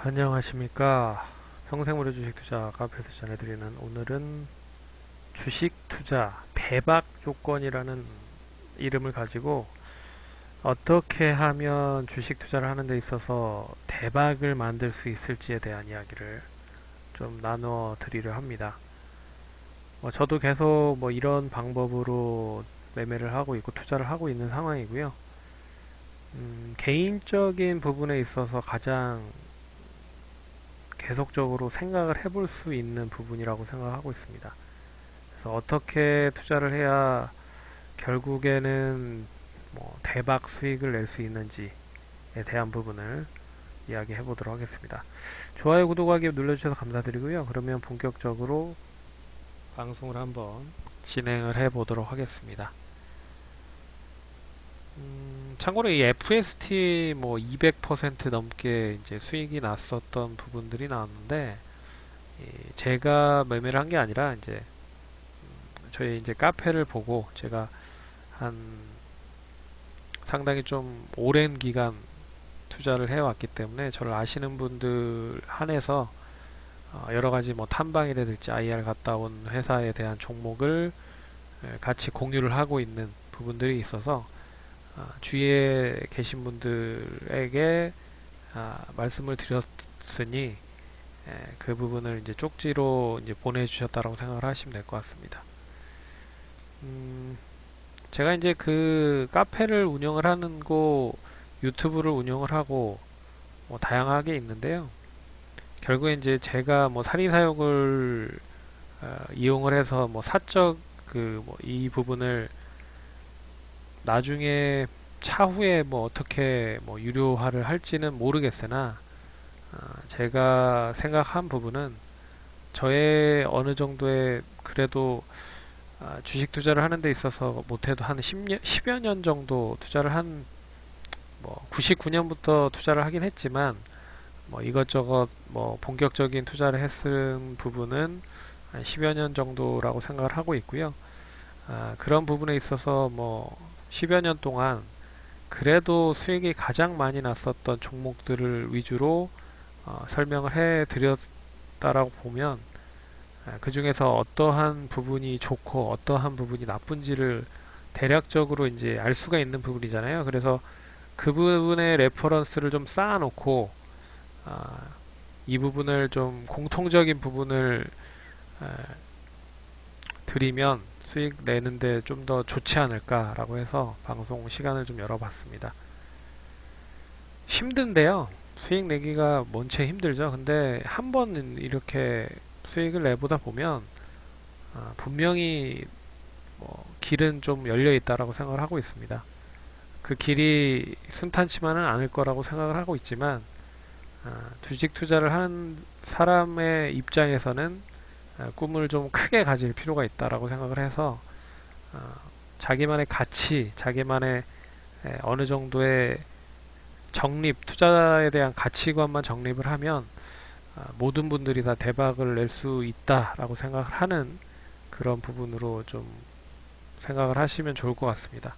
안녕하십니까. 평생무료 주식투자 카페에서 전해드리는 오늘은 주식투자 대박 조건이라는 이름을 가지고 어떻게 하면 주식투자를 하는 데 있어서 대박을 만들 수 있을지에 대한 이야기를 좀 나누어 드리려 합니다. 저도 계속 이런 방법으로 매매를 하고 있고 투자를 하고 있는 상황이고요. 개인적인 부분에 있어서 가장 계속적으로 생각을 해볼 수 있는 부분이라고 생각하고 있습니다. 그래서 어떻게 투자를 해야 결국에는 대박 수익을 낼 수 있는지에 대한 부분을 이야기해 보도록 하겠습니다. 좋아요, 구독하기 눌러주셔서 감사드리고요. 그러면 본격적으로 방송을 한번 진행을 해 보도록 하겠습니다. 참고로 이 FST 200% 넘게 이제 수익이 났었던 부분들이 나왔는데, 제가 매매를 한 게 아니라 이제 저희 이제 카페를 보고 제가 한 상당히 좀 오랜 기간 투자를 해왔기 때문에 저를 아시는 분들 한해서 여러 가지 탐방이라든지 IR 갔다 온 회사에 대한 종목을 같이 공유를 하고 있는 부분들이 있어서 주위에 계신 분들에게 말씀을 드렸으니 그 부분을 이제 쪽지로 이제 보내주셨다라고 생각을 하시면 될 것 같습니다. 제가 이제 그 카페를 운영을 하는 거 유튜브를 운영을 하고 다양하게 있는데요. 결국에 이제 제가 사리사욕을 이용을 해서 사적 이 부분을 나중에 차후에 어떻게 유료화를 할지는 모르겠으나 제가 생각한 부분은 저의 어느 정도의 그래도 주식 투자를 하는 데 있어서 못해도 한 10여 년 정도 투자를 99년부터 투자를 하긴 했지만 이것저것 본격적인 투자를 했은 부분은 한 10여 년 정도라고 생각을 하고 있고요. 그런 부분에 있어서 10여 년 동안 그래도 수익이 가장 많이 났었던 종목들을 위주로 설명을 해 드렸다라고 보면 그 중에서 어떠한 부분이 좋고 어떠한 부분이 나쁜지를 대략적으로 이제 알 수가 있는 부분이잖아요. 그래서 그 부분의 레퍼런스를 좀 쌓아놓고 아, 이 부분을 좀 공통적인 부분을 에, 드리면 수익 내는데 좀 더 좋지 않을까라고 해서 방송 시간을 좀 열어봤습니다. 힘든데요. 수익 내기가 뭔체 힘들죠. 근데 한 번 이렇게 수익을 내보다 보면 분명히 길은 좀 열려 있다라고 생각을 하고 있습니다. 그 길이 순탄치만은 않을 거라고 생각을 하고 있지만 주식 투자를 하는 사람의 입장에서는 꿈을 좀 크게 가질 필요가 있다라고 생각을 해서 어, 자기만의 가치, 자기만의 어느 정도의 정립, 투자에 대한 가치관만 정립을 하면 모든 분들이 다 대박을 낼 수 있다라고 생각을 하는 그런 부분으로 좀 생각을 하시면 좋을 것 같습니다.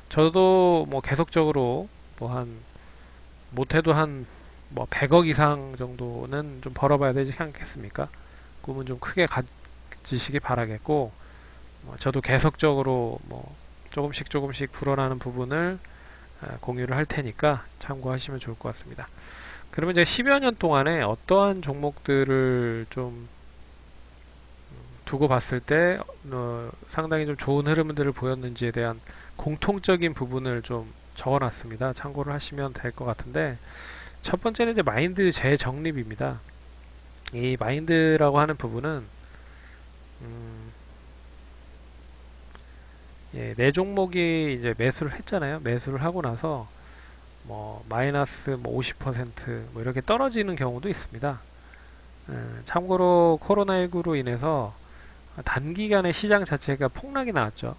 저도 계속적으로 한 못해도 한 100억 이상 정도는 좀 벌어봐야 되지 않겠습니까? 꿈은 좀 크게 가지시기 바라겠고 저도 계속적으로 조금씩 조금씩 불어나는 부분을 공유를 할 테니까 참고하시면 좋을 것 같습니다. 그러면 이제 10여 년 동안에 어떠한 종목들을 좀 두고 봤을 때 상당히 좀 좋은 흐름들을 보였는지에 대한 공통적인 부분을 좀 적어놨습니다. 참고를 하시면 될 것 같은데 첫 번째는 이제 마인드 재정립입니다. 이 마인드라고 하는 부분은 음, 예, 네 종목이 이제 매수를 했잖아요. 매수를 하고 나서 마이너스 50% 이렇게 떨어지는 경우도 있습니다. 참고로 코로나19로 인해서 단기간에 시장 자체가 폭락이 나왔죠.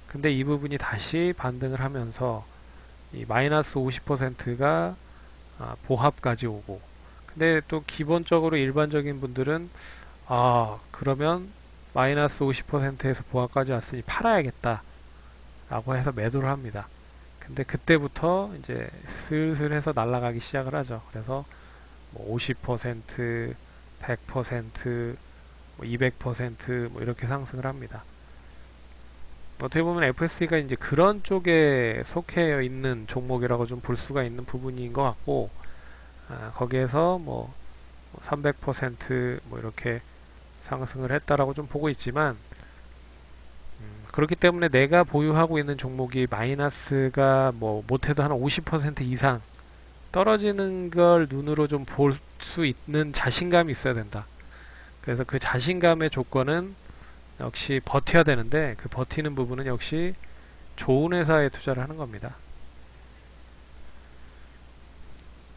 근데 이 부분이 다시 반등을 하면서 이 마이너스 50%가 보합까지 오고 근데 또 기본적으로 일반적인 분들은 그러면 마이너스 50%에서 보합까지 왔으니 팔아야겠다 라고 해서 매도를 합니다. 근데 그때부터 이제 슬슬 해서 날아가기 시작을 하죠. 그래서 뭐 50%, 100%, 뭐 200%뭐 이렇게 상승을 합니다. 어떻게 보면 FSD가 이제 그런 쪽에 속해 있는 종목이라고 좀 볼 수가 있는 부분인 것 같고, 거기에서 뭐 300%뭐 이렇게 상승을 했다라고 좀 보고 있지만, 그렇기 때문에 내가 보유하고 있는 종목이 마이너스가 뭐 못해도 한 50% 이상 떨어지는 걸 눈으로 좀 볼 수 있는 자신감이 있어야 된다. 그래서 그 자신감의 조건은 역시 버텨야 되는데, 그 버티는 부분은 역시 좋은 회사에 투자를 하는 겁니다.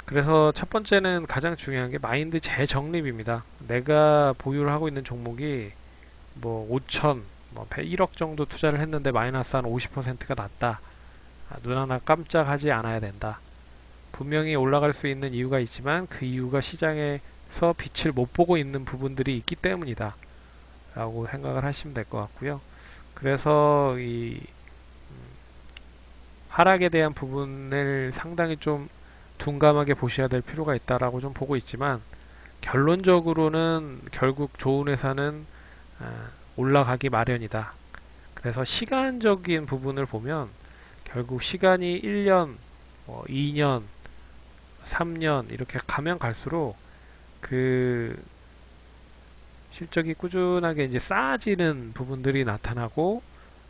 그래서 첫 번째는 가장 중요한 게 마인드 재정립입니다. 내가 보유를 하고 있는 종목이 뭐 5천, 뭐 1억 정도 투자를 했는데 마이너스 한 50%가 났다. 눈 하나 깜짝하지 않아야 된다. 분명히 올라갈 수 있는 이유가 있지만 그 이유가 시장에서 빛을 못 보고 있는 부분들이 있기 때문이다. 라고 생각을 하시면 될 것 같고요. 그래서 이 하락에 대한 부분을 상당히 좀 둔감하게 보셔야 될 필요가 있다라고 좀 보고 있지만 결론적으로는 결국 좋은 회사는 올라가기 마련이다. 그래서 시간적인 부분을 보면 결국 시간이 1년, 2년, 3년 이렇게 가면 갈수록 그 실적이 꾸준하게 이제 쌓아지는 부분들이 나타나고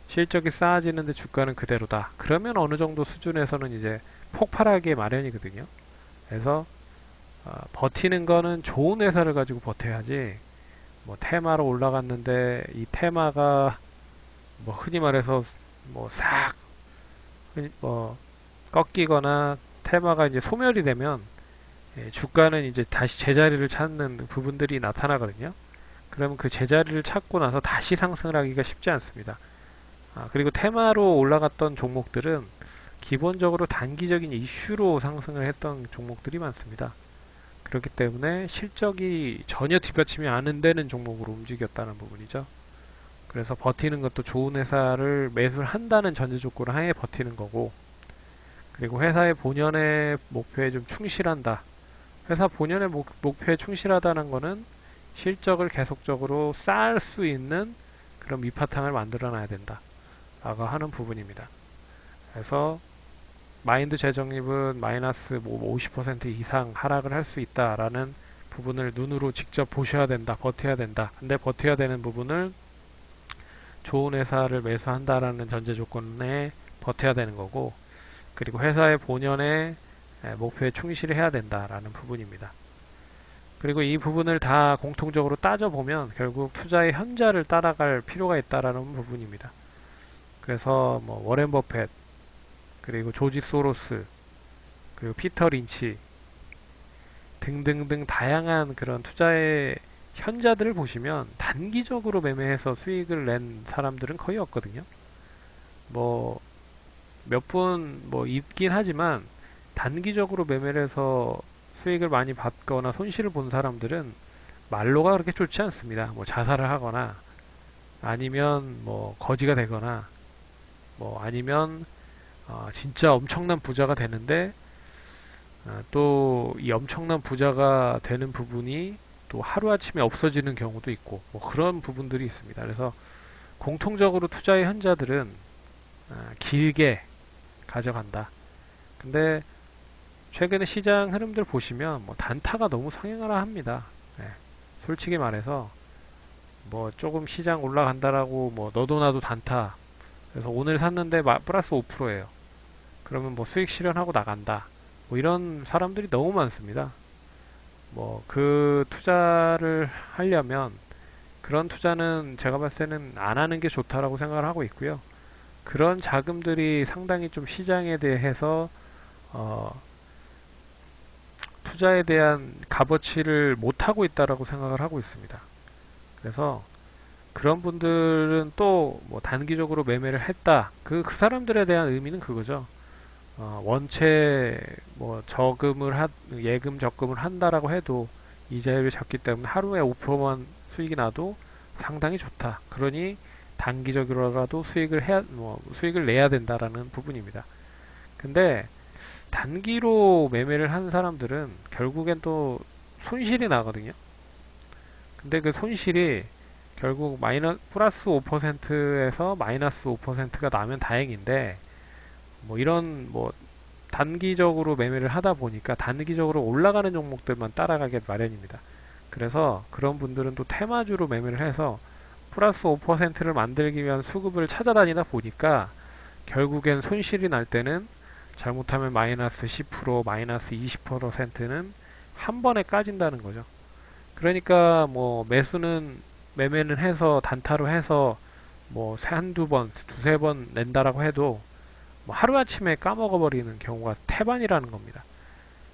실적이 쌓아지는데 주가는 그대로다. 그러면 어느 정도 수준에서는 이제 폭발하기 마련이거든요. 그래서 버티는 거는 좋은 회사를 가지고 버텨야지 뭐 테마로 올라갔는데 이 테마가 뭐 흔히 말해서 뭐싹 꺾이거나 테마가 이제 소멸이 되면 주가는 이제 다시 제자리를 찾는 부분들이 나타나거든요. 그러면 그 제자리를 찾고 나서 다시 상승을 하기가 쉽지 않습니다. 그리고 테마로 올라갔던 종목들은 기본적으로 단기적인 이슈로 상승을 했던 종목들이 많습니다. 그렇기 때문에 실적이 전혀 뒷받침이 안 되는 종목으로 움직였다는 부분이죠. 그래서 버티는 것도 좋은 회사를 매수를 한다는 전제 조건 하에 버티는 거고, 그리고 회사의 본연의 목표에 좀 충실한다. 회사 본연의 목표에 충실하다는 거는 실적을 계속적으로 쌓을 수 있는 그런 밑바탕을 만들어 놔야 된다. 라고 하는 부분입니다. 그래서 마인드 재정립은 마이너스 뭐 50% 이상 하락을 할 수 있다라는 부분을 눈으로 직접 보셔야 된다. 버텨야 된다. 근데 버텨야 되는 부분을 좋은 회사를 매수한다라는 전제 조건에 버텨야 되는 거고, 그리고 회사의 본연의 목표에 충실해야 된다라는 부분입니다. 그리고 이 부분을 다 공통적으로 따져보면 결국 투자의 현자를 따라갈 필요가 있다라는 부분입니다. 그래서 뭐 워렌 버펫, 그리고 조지 소로스, 그리고 피터 린치 등등등 다양한 그런 투자의 현자들을 보시면 단기적으로 매매해서 수익을 낸 사람들은 거의 없거든요. 뭐 몇 분 뭐 있긴 하지만 단기적으로 매매를 해서 수익을 많이 받거나 손실을 본 사람들은 말로가 그렇게 좋지 않습니다. 뭐 자살을 하거나 아니면 뭐 거지가 되거나 뭐 아니면 진짜 엄청난 부자가 되는데 또 이 엄청난 부자가 되는 부분이 또 하루아침에 없어지는 경우도 있고 뭐 그런 부분들이 있습니다. 그래서 공통적으로 투자의 현자들은 길게 가져간다. 근데 최근에 시장 흐름들 보시면 뭐 단타가 너무 성행하라 합니다. 네. 솔직히 말해서 뭐 조금 시장 올라간다라고 뭐 너도 나도 단타. 그래서 오늘 샀는데 플러스 5%예요. 그러면 뭐 수익 실현하고 나간다. 뭐 이런 사람들이 너무 많습니다. 뭐 그 투자를 하려면 그런 투자는 제가 봤을 때는 안 하는 게 좋다라고 생각을 하고 있고요. 그런 자금들이 상당히 좀 시장에 대해서 어, 투자에 대한 값어치를 못 하고 있다라고 생각을 하고 있습니다. 그래서 그런 분들은 또 뭐 단기적으로 매매를 했다. 그 사람들에 대한 의미는 그거죠. 원체 뭐 예금 적금을 한다라고 해도 이자율이 적기 때문에 하루에 5%만 수익이 나도 상당히 좋다. 그러니 단기적으로라도 수익을 내야 된다라는 부분입니다. 근데 단기로 매매를 한 사람들은 결국엔 또 손실이 나거든요. 근데 그 손실이 결국 플러스 5%에서 마이너스 5%가 나면 다행인데, 뭐 이런 뭐 단기적으로 매매를 하다 보니까 단기적으로 올라가는 종목들만 따라가게 마련입니다. 그래서 그런 분들은 또 테마주로 매매를 해서 플러스 5%를 만들기 위한 수급을 찾아다니다 보니까 결국엔 손실이 날 때는 잘못하면 마이너스 10%, 마이너스 20%는 한 번에 까진다는 거죠. 그러니까 뭐 매매는 해서 단타로 해서 뭐 한두 번, 두세 번 낸다라고 해도 뭐 하루아침에 까먹어버리는 경우가 태반이라는 겁니다.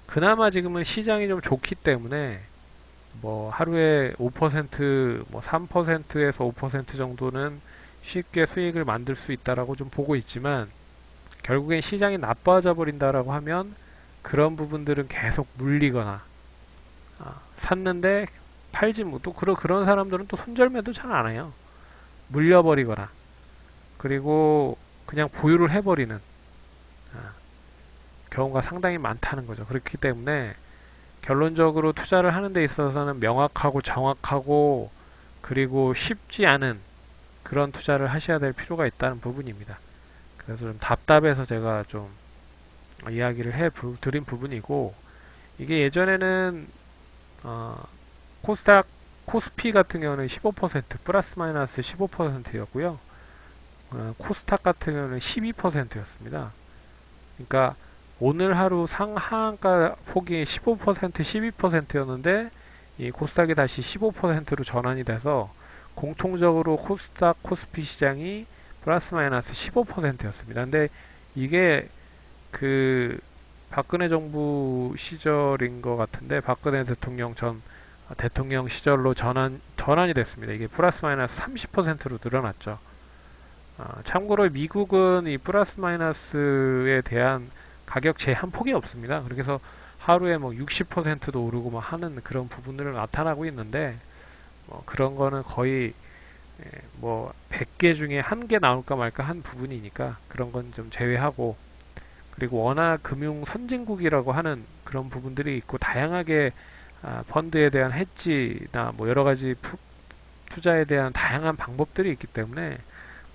그나마 지금은 시장이 좀 좋기 때문에 뭐 하루에 5%, 뭐 3%에서 5% 정도는 쉽게 수익을 만들 수 있다라고 좀 보고 있지만 결국엔 시장이 나빠져 버린다라고 하면 그런 부분들은 계속 물리거나 샀는데 팔지 못, 또 그런 사람들은 또 손절매도 잘 안 해요. 물려버리거나 그리고 그냥 보유를 해버리는 아, 경우가 상당히 많다는 거죠. 그렇기 때문에 결론적으로 투자를 하는 데 있어서는 명확하고 정확하고 그리고 쉽지 않은 그런 투자를 하셔야 될 필요가 있다는 부분입니다. 그래서 좀 답답해서 제가 좀 이야기를 드린 부분이고 이게 예전에는 어, 코스닥 코스피 같은 경우는 15% 플러스 마이너스 15%였고요. 코스닥 같은 경우는 12%였습니다. 그러니까 오늘 하루 상하한가 폭이 15% 12%였는데 이 코스닥이 다시 15%로 전환이 돼서 공통적으로 코스닥 코스피 시장이 플러스 마이너스 15%였습니다. 근데 이게 그 박근혜 정부 시절인 것 같은데 박근혜 대통령 전 대통령 시절로 전환이 됐습니다. 이게 플러스 마이너스 30%로 늘어났죠. 참고로 미국은 이 플러스 마이너스에 대한 가격 제한 폭이 없습니다. 그래서 하루에 뭐 60%도 오르고 뭐 하는 그런 부분들을 나타나고 있는데 뭐 그런 거는 거의 뭐 100개 중에 한 개 나올까 말까 한 부분이니까 그런 건 좀 제외하고 그리고 워낙 금융 선진국이라고 하는 그런 부분들이 있고 다양하게 펀드에 대한 해지나 뭐 여러 가지 투자에 대한 다양한 방법들이 있기 때문에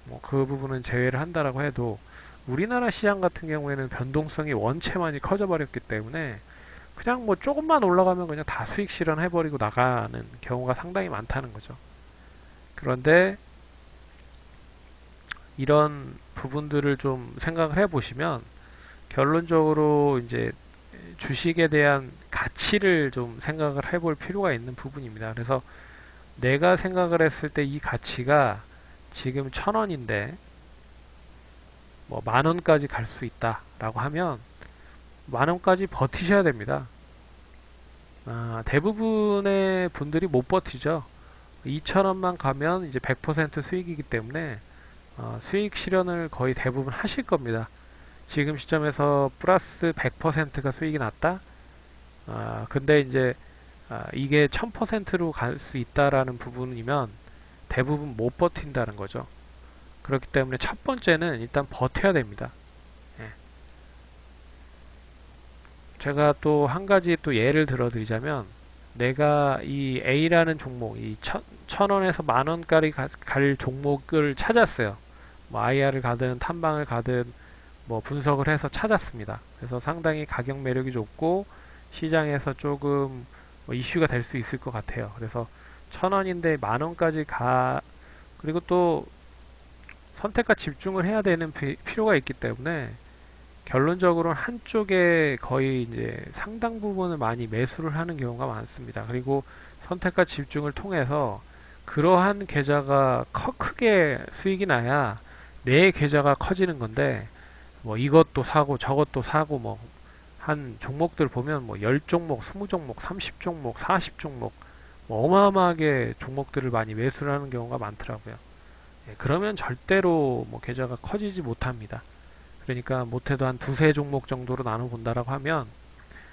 뭐 그 부분은 제외를 한다라고 해도 우리나라 시장 같은 경우에는 변동성이 원체 많이 커져 버렸기 때문에 그냥 뭐 조금만 올라가면 그냥 다 수익 실현해 버리고 나가는 경우가 상당히 많다는 거죠. 그런데 이런 부분들을 좀 생각을 해 보시면 결론적으로 이제 주식에 대한 가치를 좀 생각을 해볼 필요가 있는 부분입니다. 그래서 내가 생각을 했을 때 이 가치가 지금 1,000원인데 뭐 10,000원까지 갈 수 있다라고 하면 10,000원까지 버티셔야 됩니다. 대부분의 분들이 못 버티죠. 2,000원만 가면 이제 100% 수익이기 때문에 수익 실현을 거의 대부분 하실 겁니다. 지금 시점에서 플러스 100%가 수익이 났다? 근데 이제 이게 1000%로 갈 수 있다라는 부분이면 대부분 못 버틴다는 거죠. 그렇기 때문에 첫 번째는 일단 버텨야 됩니다. 예. 제가 또 한 가지 또 예를 들어드리자면 내가 이 A라는 종목, 이 1,000원에서 10,000원까지 갈 종목을 찾았어요. 뭐 IR을 가든 탐방을 가든 뭐 분석을 해서 찾았습니다. 그래서 상당히 가격 매력이 좋고 시장에서 조금 뭐 이슈가 될 수 있을 것 같아요. 그래서 1,000원인데 10,000원까지 그리고 또 선택과 집중을 해야 되는 필요가 있기 때문에 결론적으로는 한쪽에 거의 이제 상당 부분을 많이 매수를 하는 경우가 많습니다. 그리고 선택과 집중을 통해서 그러한 계좌가 크게 수익이 나야 내 계좌가 커지는 건데 뭐 이것도 사고 저것도 사고 뭐 한 종목들 보면 뭐 10종목, 20종목, 30종목, 40종목 뭐 어마어마하게 종목들을 많이 매수를 하는 경우가 많더라고요. 그러면 절대로 뭐 계좌가 커지지 못합니다. 그러니까 못해도 한 두세 종목 정도로 나눠 본다라고 하면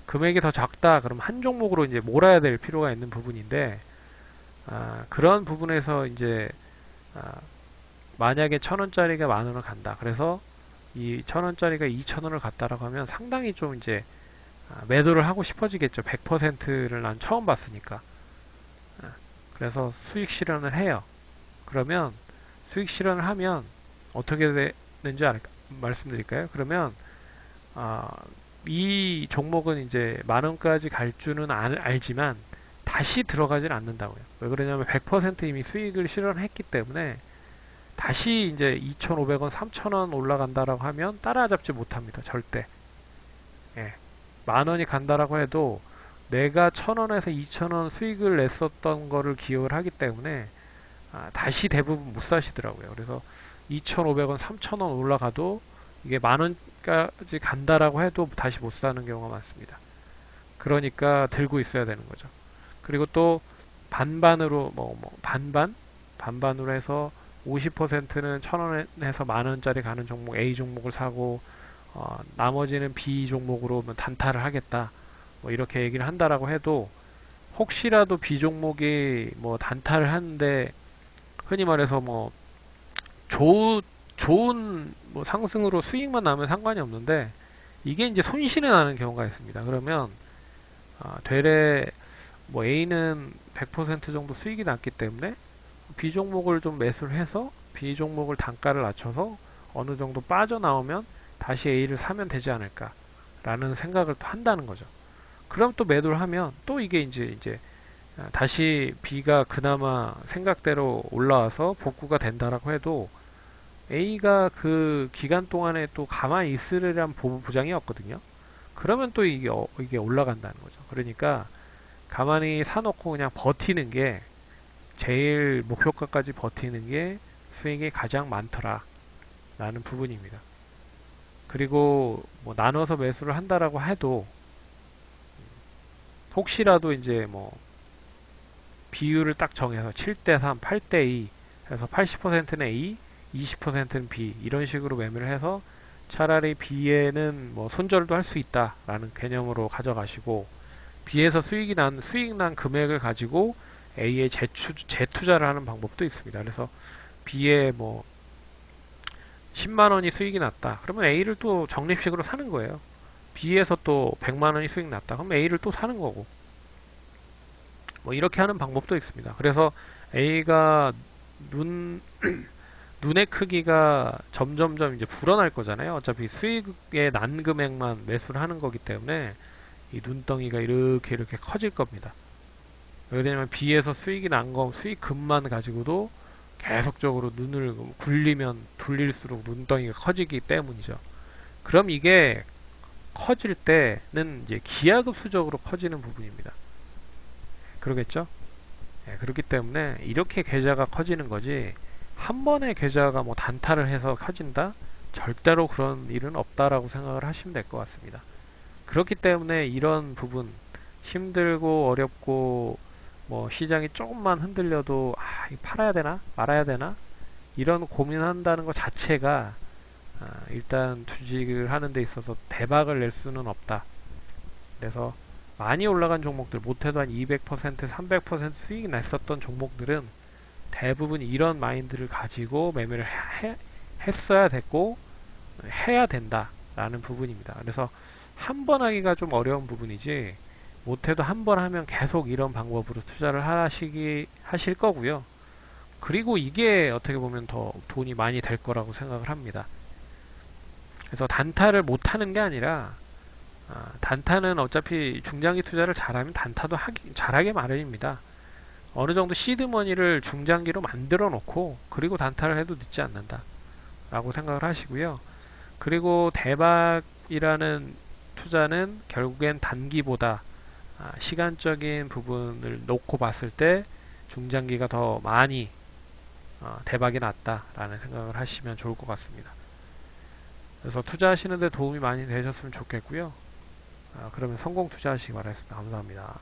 금액이 더 작다 그럼 한 종목으로 이제 몰아야 될 필요가 있는 부분인데 그런 부분에서 이제 아, 만약에 1,000원짜리가 10,000원을 간다. 그래서 이 1,000원짜리가 2,000원을 갔다라고 하면 상당히 좀 이제 매도를 하고 싶어지겠죠. 100%를 난 처음 봤으니까. 그래서 수익 실현을 해요. 그러면 수익 실현을 하면 어떻게 되는지 말씀드릴까요? 그러면 아, 이 종목은 이제 만 원까지 갈 줄은 알지만 다시 들어가질 않는다고요. 왜 그러냐면 100% 이미 수익을 실현했기 때문에 다시 이제 2,500원, 3,000원 올라간다라고 하면 따라잡지 못합니다. 절대. 예. 만 원이 간다라고 해도 내가 1,000원에서 2,000원 수익을 냈었던 거를 기억을 하기 때문에 다시 대부분 못 사시더라고요. 그래서 2,500원, 3,000원 올라가도 이게 만 원까지 간다라고 해도 다시 못 사는 경우가 많습니다. 그러니까 들고 있어야 되는 거죠. 그리고 또 반반으로 반반으로 해서 50%는 1,000원에서 만 원짜리 가는 종목 A 종목을 사고 나머지는 B 종목으로 단타를 하겠다. 뭐 이렇게 얘기를 한다라고 해도 혹시라도 B 종목이 뭐 단타를 하는데 흔히 말해서 뭐 좋은 뭐 상승으로 수익만 나면 상관이 없는데 이게 이제 손실이 나는 경우가 있습니다. 그러면 되레 뭐 A는 100% 정도 수익이 났기 때문에 B 종목을 좀 매수를 해서 B 종목을 단가를 낮춰서 어느 정도 빠져나오면 다시 A를 사면 되지 않을까 라는 생각을 또 한다는 거죠. 그럼 또 매도를 하면 또 이게 이제 다시 B가 그나마 생각대로 올라와서 복구가 된다라고 해도 A가 그 기간 동안에 또 가만히 있으리란 보장이 없거든요. 그러면 또 이게 올라간다는 거죠. 그러니까 가만히 사놓고 그냥 버티는 게 제일 목표가까지 버티는 게 수익이 가장 많더라 라는 부분입니다. 그리고 뭐 나눠서 매수를 한다라고 해도 혹시라도 이제 뭐 비율을 딱 정해서 7대3, 8대2 해서 80%는 A, 20%는 B 이런 식으로 매매를 해서 차라리 B에는 뭐 손절도 할 수 있다라는 개념으로 가져가시고 B에서 수익 난 금액을 가지고 A에 재투자를 하는 방법도 있습니다. 그래서 B에 뭐 10만 원이 수익이 났다. 그러면 A를 또 적립식으로 사는 거예요. B에서 또 100만 원이 수익 났다. 그럼 A를 또 사는 거고. 뭐 이렇게 하는 방법도 있습니다. 그래서 A가 눈 눈의 크기가 점점점 이제 불어날 거잖아요. 어차피 수익의 난 금액만 매수를 하는 거기 때문에 이 눈덩이가 이렇게 커질 겁니다. 왜냐면 B에서 수익이 난 거, 수익금만 가지고도 계속적으로 눈을 굴리면 굴릴수록 눈덩이가 커지기 때문이죠. 그럼 이게 커질 때는 이제 기하급수적으로 커지는 부분입니다. 그러겠죠? 예, 그렇기 때문에 이렇게 계좌가 커지는 거지 한 번에 계좌가 뭐 단타를 해서 커진다? 절대로 그런 일은 없다라고 생각을 하시면 될 것 같습니다. 그렇기 때문에 이런 부분 힘들고 어렵고 뭐 시장이 조금만 흔들려도 팔아야 되나 말아야 되나 이런 고민한다는 것 자체가 일단 주식을 하는 데 있어서 대박을 낼 수는 없다. 그래서 많이 올라간 종목들 못해도 한 200%, 300% 수익이 났었던 종목들은 대부분 이런 마인드를 가지고 매매를 했어야 됐고 해야 된다라는 부분입니다. 그래서 한 번 하기가 좀 어려운 부분이지 못해도 한 번 하면 계속 이런 방법으로 투자를 하실 거고요. 그리고 이게 어떻게 보면 더 돈이 많이 될 거라고 생각을 합니다. 그래서 단타를 못 하는 게 아니라 단타는 어차피 중장기 투자를 잘하면 단타도 잘하게 마련입니다. 어느 정도 시드머니를 중장기로 만들어 놓고 그리고 단타를 해도 늦지 않는다 라고 생각을 하시고요. 그리고 대박이라는 투자는 결국엔 단기보다 시간적인 부분을 놓고 봤을 때 중장기가 더 많이 대박이 났다라는 생각을 하시면 좋을 것 같습니다. 그래서 투자하시는데 도움이 많이 되셨으면 좋겠고요. 그러면 성공 투자하시기 바라겠습니다. 감사합니다.